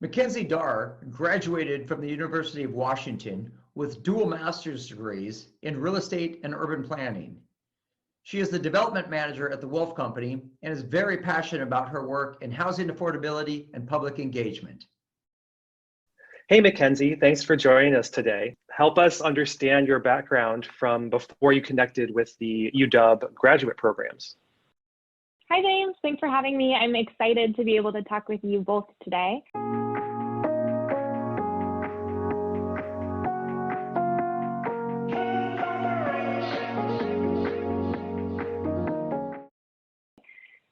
McKenzie Darr graduated from the University of Washington with dual master's degrees in real estate and urban planning. She is the development manager at the Wolf Company and is very passionate about her work in housing affordability and public engagement. Hey, McKenzie, thanks for joining us today. Help us understand your background from before you connected with the UW graduate programs. Hi, James. Thanks for having me. I'm excited to be able to talk with you both today.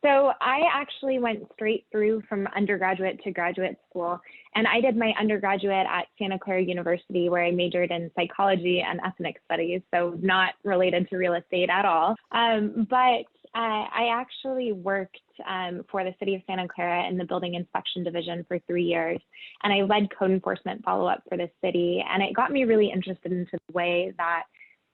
So I actually went straight through from undergraduate to graduate school, and I did my undergraduate at Santa Clara University, where I majored in psychology and ethnic studies, so not related to real estate at all. But I actually worked for the city of Santa Clara in the building inspection division for 3 years, and I led code enforcement follow-up for the city, and it got me really interested into the way that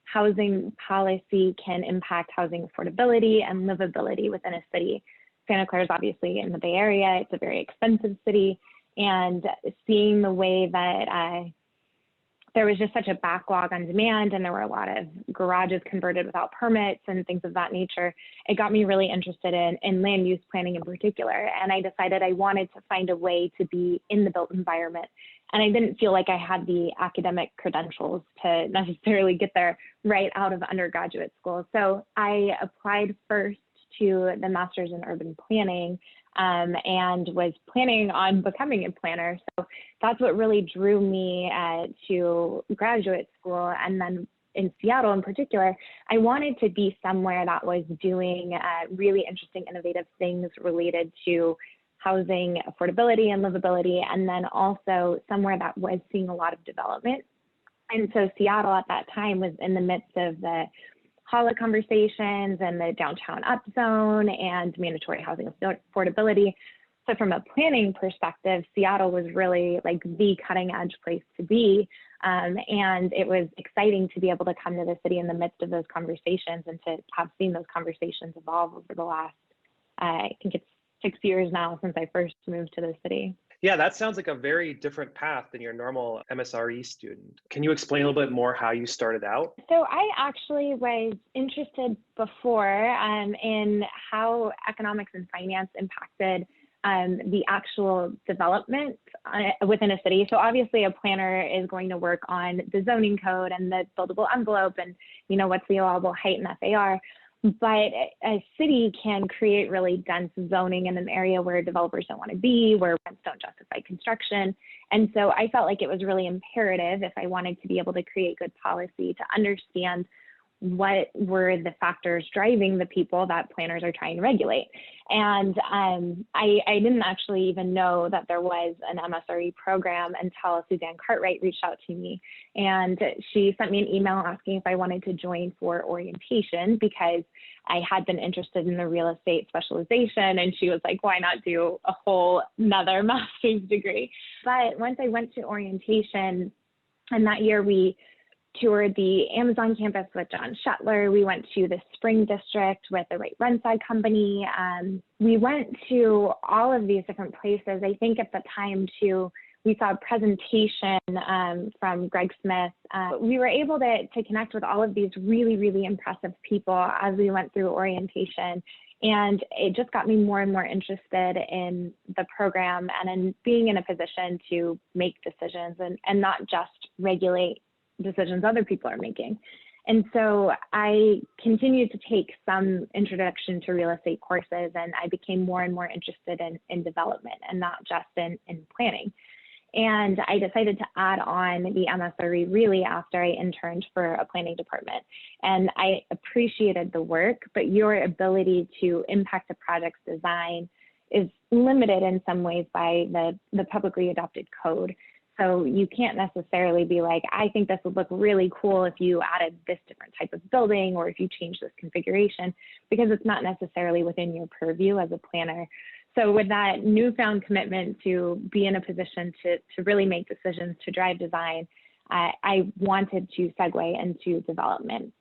housing policy can impact housing affordability and livability within a city. Santa Clara is obviously in the Bay Area. It's a very expensive city, and seeing the way that there was just such a backlog on demand, and there were a lot of garages converted without permits and things of that nature, it got me really interested in land use planning in particular. And I decided I wanted to find a way to be in the built environment. And I didn't feel like I had the academic credentials to necessarily get there right out of undergraduate school. So I applied first to the master's in urban planning and was planning on becoming a planner. So that's what really drew me to graduate school. And then in Seattle in particular, I wanted to be somewhere that was doing really interesting, innovative things related to housing affordability and livability, and then also somewhere that was seeing a lot of development. And so Seattle at that time was in the midst of the HOLA conversations and the downtown up zone and mandatory housing affordability. So from a planning perspective, Seattle was really like the cutting edge place to be. And it was exciting to be able to come to the city in the midst of those conversations and to have seen those conversations evolve over the last, I think it's 6 years now since I first moved to the city. Yeah, that sounds like a very different path than your normal MSRE student. Can you explain a little bit more how you started out? So I actually was interested before in how economics and finance impacted the actual development within a city. So obviously a planner is going to work on the zoning code and the buildable envelope and, you know, what's the allowable height in FAR. But a city can create really dense zoning in an area where developers don't want to be, where rents don't justify construction. And so I felt like it was really imperative, if I wanted to be able to create good policy, to understand what were the factors driving the people that planners are trying to regulate. And I didn't actually even know that there was an MSRE program until Suzanne Cartwright reached out to me. And she sent me an email asking if I wanted to join for orientation because I had been interested in the real estate specialization. And she was like, why not do a whole nother master's degree? But once I went to orientation, and that year we toured the Amazon campus with John Shetler. We went to the Spring District with the Right Renside Company. We went to all of these different places. I think at the time too, we saw a presentation from Greg Smith. We were able to connect with all of these really, really impressive people as we went through orientation. And it just got me more and more interested in the program and in being in a position to make decisions and not just regulate decisions other people are making. And so I continued to take some introduction to real estate courses, and I became more and more interested in development and not just in planning. And I decided to add on the MSRE really after I interned for a planning department. And I appreciated the work, but your ability to impact a project's design is limited in some ways by the publicly adopted code. So you can't necessarily be like, I think this would look really cool if you added this different type of building or if you change this configuration, because it's not necessarily within your purview as a planner. So with that newfound commitment to be in a position to really make decisions, to drive design, I wanted to segue into development.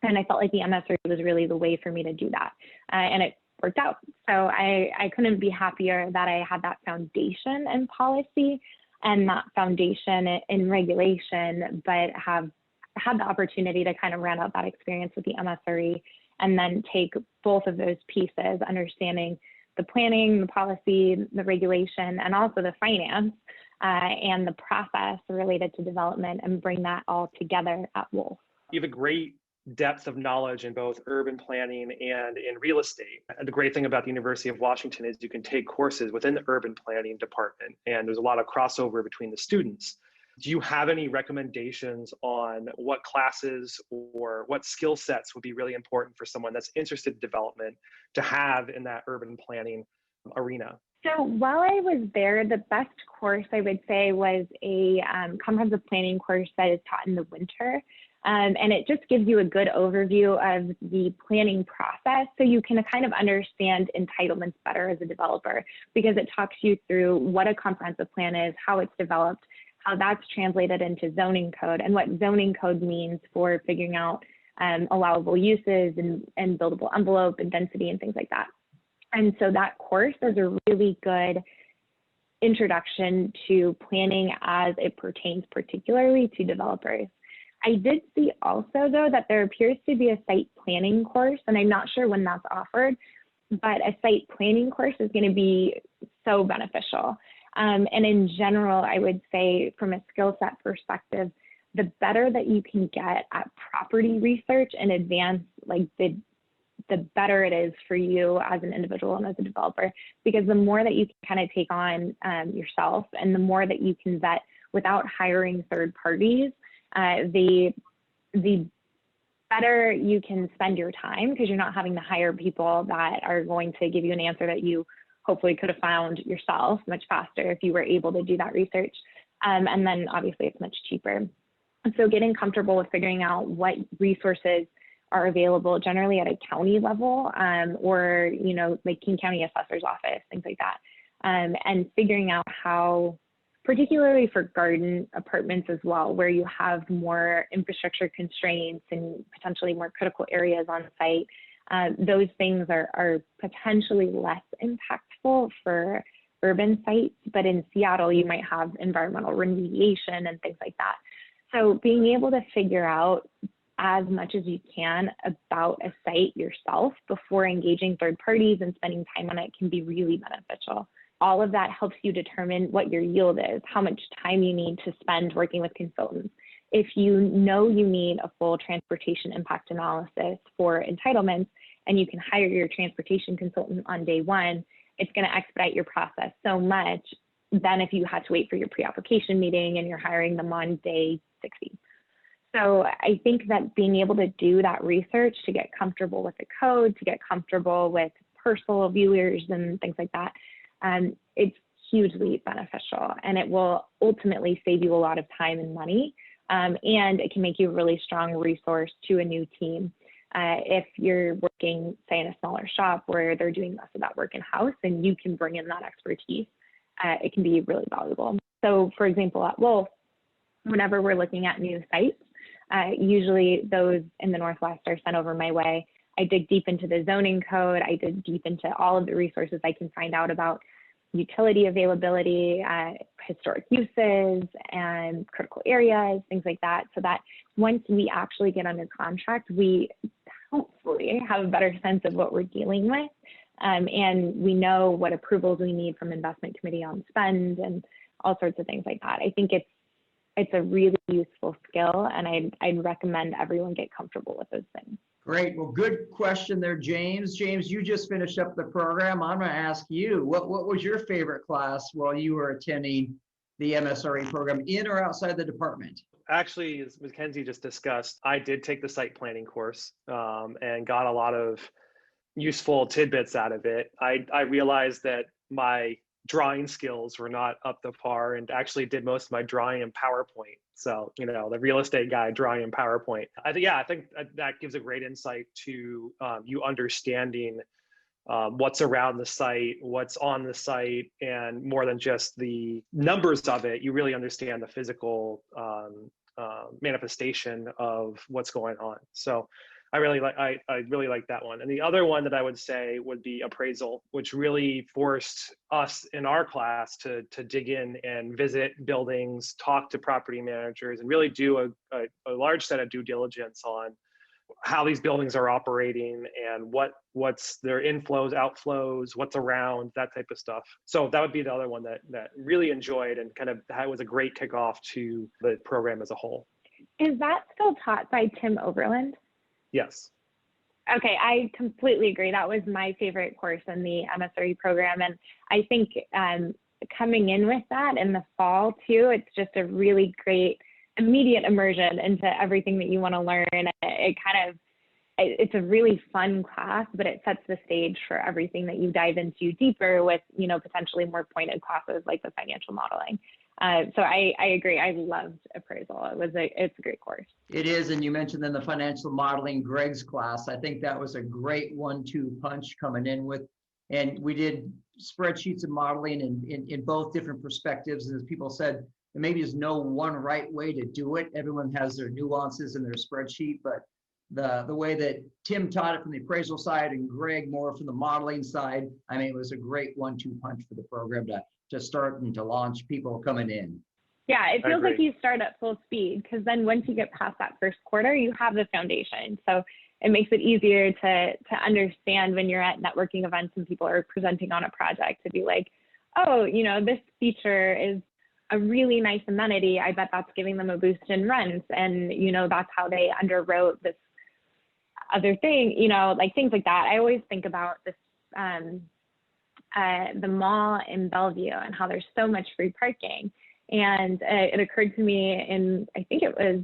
And I felt like the MSRE was really the way for me to do that. And it worked out. So I couldn't be happier that I had that foundation in policy and that foundation in regulation, but have had the opportunity to kind of round out that experience with the MSRE and then take both of those pieces, understanding the planning, the policy, the regulation, and also the finance and the process related to development, and bring that all together at Wolf. You have a great depth of knowledge in both urban planning and in real estate. And the great thing about the University of Washington is you can take courses within the urban planning department, and there's a lot of crossover between the students. Do you have any recommendations on what classes or what skill sets would be really important for someone that's interested in development to have in that urban planning arena? So while I was there, the best course I would say was a comprehensive planning course that is taught in the winter. And it just gives you a good overview of the planning process, so you can kind of understand entitlements better as a developer, because it talks you through what a comprehensive plan is, how it's developed, how that's translated into zoning code, and what zoning code means for figuring out allowable uses and buildable envelope and density and things like that. And so that course is a really good introduction to planning as it pertains particularly to developers. I did see also, though, that there appears to be a site planning course, and I'm not sure when that's offered, but a site planning course is going to be so beneficial. And in general, I would say from a skill set perspective, the better that you can get at property research in advance, like the better it is for you as an individual and as a developer, because the more that you can kind of take on yourself, and the more that you can vet without hiring third parties, the better you can spend your time, because you're not having to hire people that are going to give you an answer that you hopefully could have found yourself much faster if you were able to do that research. And then obviously it's much cheaper. So getting comfortable with figuring out what resources are available generally at a county level, or, you know, like King County Assessor's Office, things like that. And figuring out how, particularly for garden apartments as well, where you have more infrastructure constraints and potentially more critical areas on site, those things are potentially less impactful for urban sites, but in Seattle, you might have environmental remediation and things like that. So being able to figure out as much as you can about a site yourself before engaging third parties and spending time on it can be really beneficial. All of that helps you determine what your yield is, how much time you need to spend working with consultants. If you know you need a full transportation impact analysis for entitlements, and you can hire your transportation consultant on day one, it's going to expedite your process so much than if you had to wait for your pre-application meeting and you're hiring them on day 60. So I think that being able to do that research to get comfortable with the code, to get comfortable with parcel viewers and things like that, it's hugely beneficial, and it will ultimately save you a lot of time and money, and it can make you a really strong resource to a new team. If you're working, say, in a smaller shop where they're doing most of that work in-house and you can bring in that expertise, it can be really valuable. So for example, at Wolf, whenever we're looking at new sites, usually those in the Northwest are sent over my way. I dig deep into the zoning code. I dig deep into all of the resources I can find out about utility availability, historic uses, and critical areas, things like that, so that once we actually get under contract, we hopefully have a better sense of what we're dealing with, and we know what approvals we need from investment committee on spend and all sorts of things like that. I think it's a really useful skill, and I'd recommend everyone get comfortable with those things. Great. Well, good question there, James. James, you just finished up the program. I'm going to ask you, what was your favorite class while you were attending the MSRE program, in or outside the department? Actually, as McKenzie just discussed, I did take the site planning course and got a lot of useful tidbits out of it. I realized that my drawing skills were not up to par, and actually did most of my drawing in PowerPoint. So, you know, the real estate guy drawing in PowerPoint. I think that gives a great insight to you understanding what's around the site, what's on the site, and more than just the numbers of it, you really understand the physical manifestation of what's going on. So I really like that one. And the other one that I would say would be appraisal, which really forced us in our class to dig in and visit buildings, talk to property managers, and really do a large set of due diligence on how these buildings are operating and what's their inflows, outflows, what's around, that type of stuff. So that would be the other one that really enjoyed and kind of was a great kickoff to the program as a whole. Is that still taught by Tim Overland? Yes. Okay, I completely agree. That was my favorite course in the MSRE program. And I think coming in with that in the fall too, it's just a really great immediate immersion into everything that you want to learn. It's a really fun class, but it sets the stage for everything that you dive into deeper with, potentially more pointed classes like the financial modeling. So I agree. I loved appraisal. It's a great course. It is, and you mentioned then the financial modeling, Greg's class. I think that was a great 1-2 punch coming in with, and we did spreadsheets and modeling in both different perspectives. And as people said, there maybe is no one right way to do it. Everyone has their nuances in their spreadsheet, but the way that Tim taught it from the appraisal side and Greg more from the modeling side, I mean, it was a great 1-2 punch for the program to start and to launch people coming in. Yeah, it feels like you start at full speed because then once you get past that first quarter, you have the foundation. So it makes it easier to understand when you're at networking events and people are presenting on a project to be like, oh, this feature is a really nice amenity. I bet that's giving them a boost in rents. And, that's how they underwrote this other thing, like things like that. I always think about this, the mall in Bellevue and how there's so much free parking. And it occurred to me I think it was,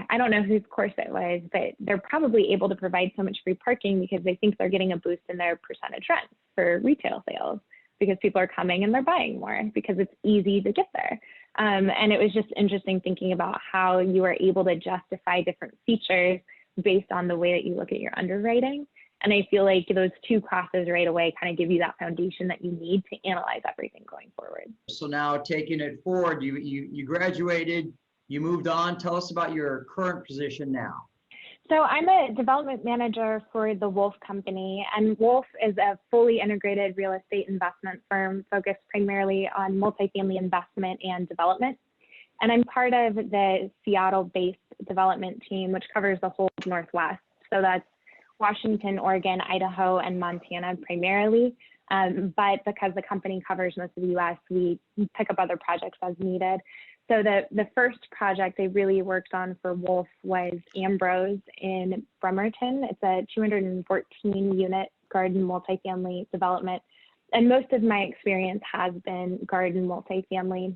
I don't know whose course it was, but they're probably able to provide so much free parking because they think they're getting a boost in their percentage rents for retail sales because people are coming and they're buying more because it's easy to get there. And it was just interesting thinking about how you are able to justify different features based on the way that you look at your underwriting. And I feel like those 2 classes right away kind of give you that foundation that you need to analyze everything going forward. So now taking it forward, you graduated, you moved on. Tell us about your current position now. So I'm a development manager for the Wolf Company, and Wolf is a fully integrated real estate investment firm focused primarily on multifamily investment and development. And I'm part of the Seattle-based development team, which covers the whole Northwest. So that's Washington, Oregon, Idaho, and Montana primarily. But because the company covers most of the US, we pick up other projects as needed. So the first project I really worked on for Wolf was Ambrose in Bremerton. It's a 214 unit garden multifamily development. And most of my experience has been garden multifamily.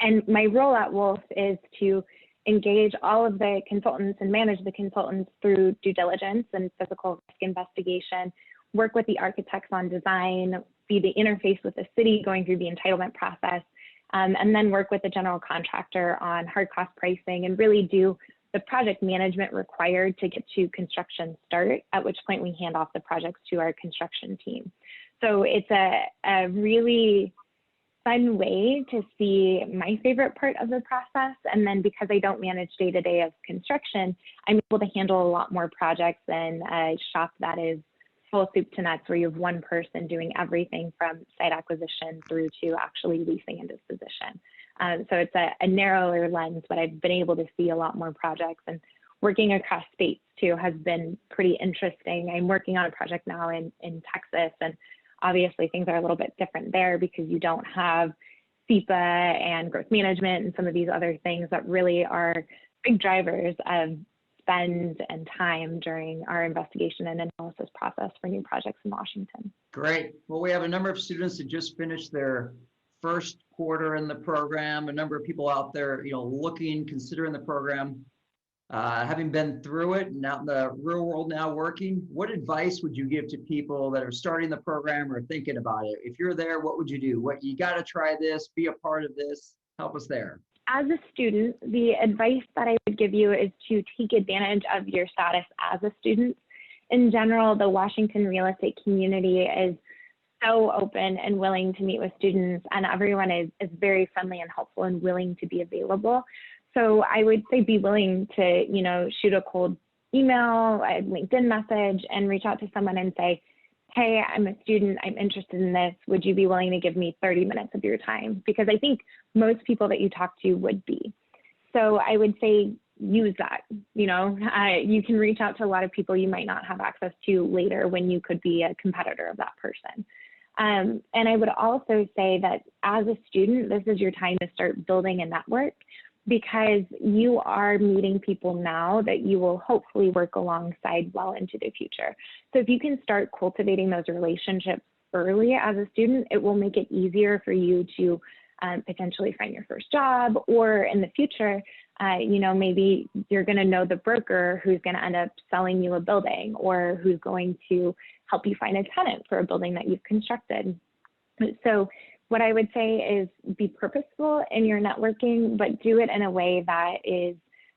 And my role at Wolf is to engage all of the consultants and manage the consultants through due diligence and physical risk investigation, work with the architects on design, be the interface with the city going through the entitlement process, and then work with the general contractor on hard cost pricing and really do the project management required to get to construction start, at which point we hand off the projects to our construction team. So it's a really fun way to see my favorite part of the process. And then because I don't manage day-to-day of construction, I'm able to handle a lot more projects than a shop that is full soup to nuts, where you have one person doing everything from site acquisition through to actually leasing and disposition. So it's a narrower lens, but I've been able to see a lot more projects, and working across states too has been pretty interesting. I'm working on a project now in Texas, and obviously things are a little bit different there because you don't have SEPA and growth management and some of these other things that really are big drivers of spend and time during our investigation and analysis process for new projects in Washington. Great. Well, we have a number of students that just finished their first quarter in the program, a number of people out there, looking, considering the program. Having been through it and out in the real world now working, what advice would you give to people that are starting the program or thinking about it? If you're there, what would you do? What you got to try this, be a part of this, help us there. As a student, the advice that I would give you is to take advantage of your status as a student. In general, the Washington real estate community is so open and willing to meet with students, and everyone is very friendly and helpful and willing to be available. So I would say be willing to, shoot a cold, email, a LinkedIn message, and reach out to someone and say, hey, I'm a student, I'm interested in this. Would you be willing to give me 30 minutes of your time? Because I think most people that you talk to would be. So I would say use that. You can reach out to a lot of people you might not have access to later when you could be a competitor of that person. And I would also say that as a student, this is your time to start building a network, because you are meeting people now that you will hopefully work alongside well into the future. So if you can start cultivating those relationships early as a student, it will make it easier for you to potentially find your first job, or in the future, maybe you're going to know the broker who's going to end up selling you a building, or who's going to help you find a tenant for a building that you've constructed. So what I would say is be purposeful in your networking, but do it in a way that is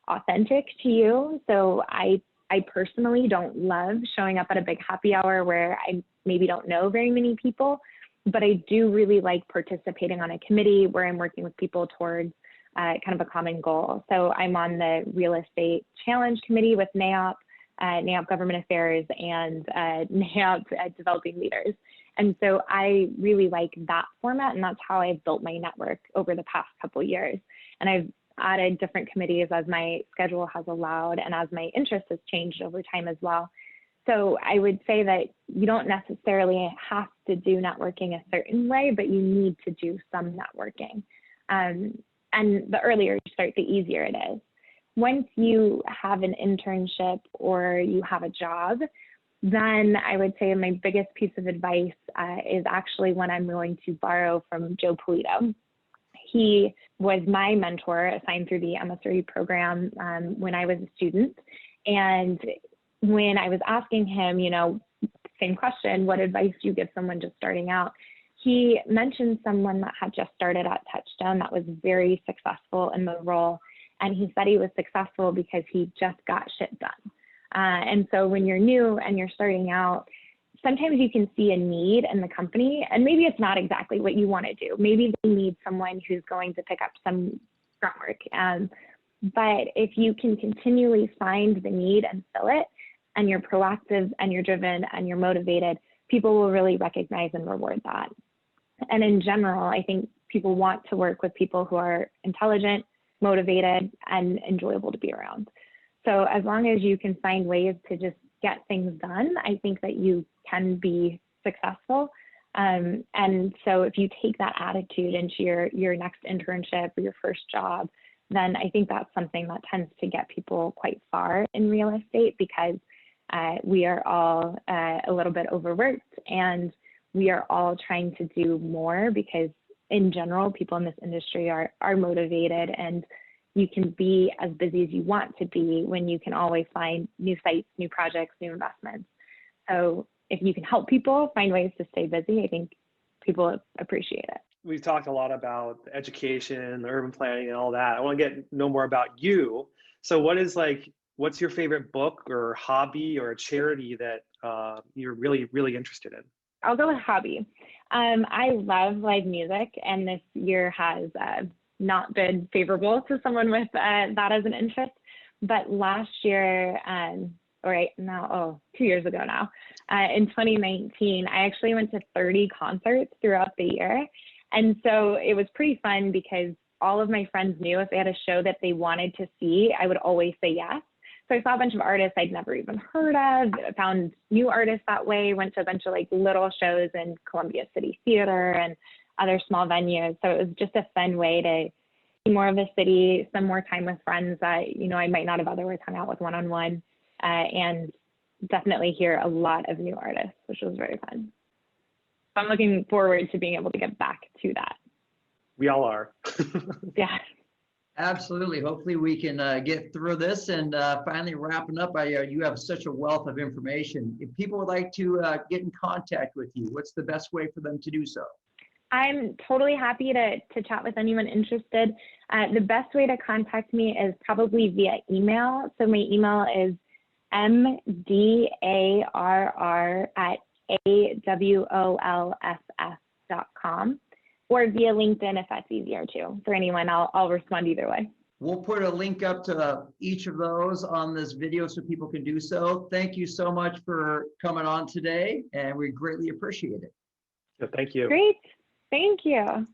authentic to you. So I personally don't love showing up at a big happy hour where I maybe don't know very many people, but I do really like participating on a committee where I'm working with people towards kind of a common goal. So I'm on the Real Estate Challenge Committee with NAIOP, NAIOP Government Affairs, and NAIOP Developing Leaders. And so I really like that format, and that's how I've built my network over the past couple of years. And I've added different committees as my schedule has allowed, and as my interest has changed over time as well. So I would say that you don't necessarily have to do networking a certain way, but you need to do some networking. And the earlier you start, the easier it is. Once you have an internship or you have a job, then I would say my biggest piece of advice is actually one I'm going to borrow from Joe Polito. He was my mentor assigned through the MSRE program when I was a student. And when I was asking him, same question, what advice do you give someone just starting out? He mentioned someone that had just started at Touchstone that was very successful in the role. And he said he was successful because he just got shit done. And so when you're new and you're starting out, sometimes you can see a need in the company, and maybe it's not exactly what you want to do. Maybe they need someone who's going to pick up some groundwork. But if you can continually find the need and fill it, and you're proactive and you're driven and you're motivated, people will really recognize and reward that. And in general, I think people want to work with people who are intelligent, motivated, and enjoyable to be around. So as long as you can find ways to just get things done, I think that you can be successful. And so if you take that attitude into your next internship or your first job, then I think that's something that tends to get people quite far in real estate, because we are all a little bit overworked, and we are all trying to do more, because in general, people in this industry are motivated, and you can be as busy as you want to be when you can always find new sites, new projects, new investments. So if you can help people find ways to stay busy, I think people appreciate it. We've talked a lot about education, urban planning, and all that. I want to know more about you. So what's your favorite book or hobby or a charity that you're really, really interested in? I'll go with hobby. I love live music, and this year has not been favorable to someone with that as an interest. But last year, 2 years ago now, in 2019, I actually went to 30 concerts throughout the year. And so it was pretty fun, because all of my friends knew if they had a show that they wanted to see, I would always say yes. So I saw a bunch of artists I'd never even heard of, found new artists that way, went to a bunch of little shows in Columbia City Theater and other small venues. So it was just a fun way to see more of the city, spend more time with friends that, I might not have otherwise hung out with one-on-one, and definitely hear a lot of new artists, which was very fun. So I'm looking forward to being able to get back to that. We all are. Yeah. Absolutely. Hopefully we can get through this and finally wrapping up. You have such a wealth of information. If people would like to get in contact with you, what's the best way for them to do so? I'm totally happy to chat with anyone interested. The best way to contact me is probably via email. So my email is mdarr@awolff.com, or via LinkedIn if that's easier too. For anyone, I'll respond either way. We'll put a link up to each of those on this video so people can do so. Thank you so much for coming on today, and we greatly appreciate it. So thank you. Great. Thank you.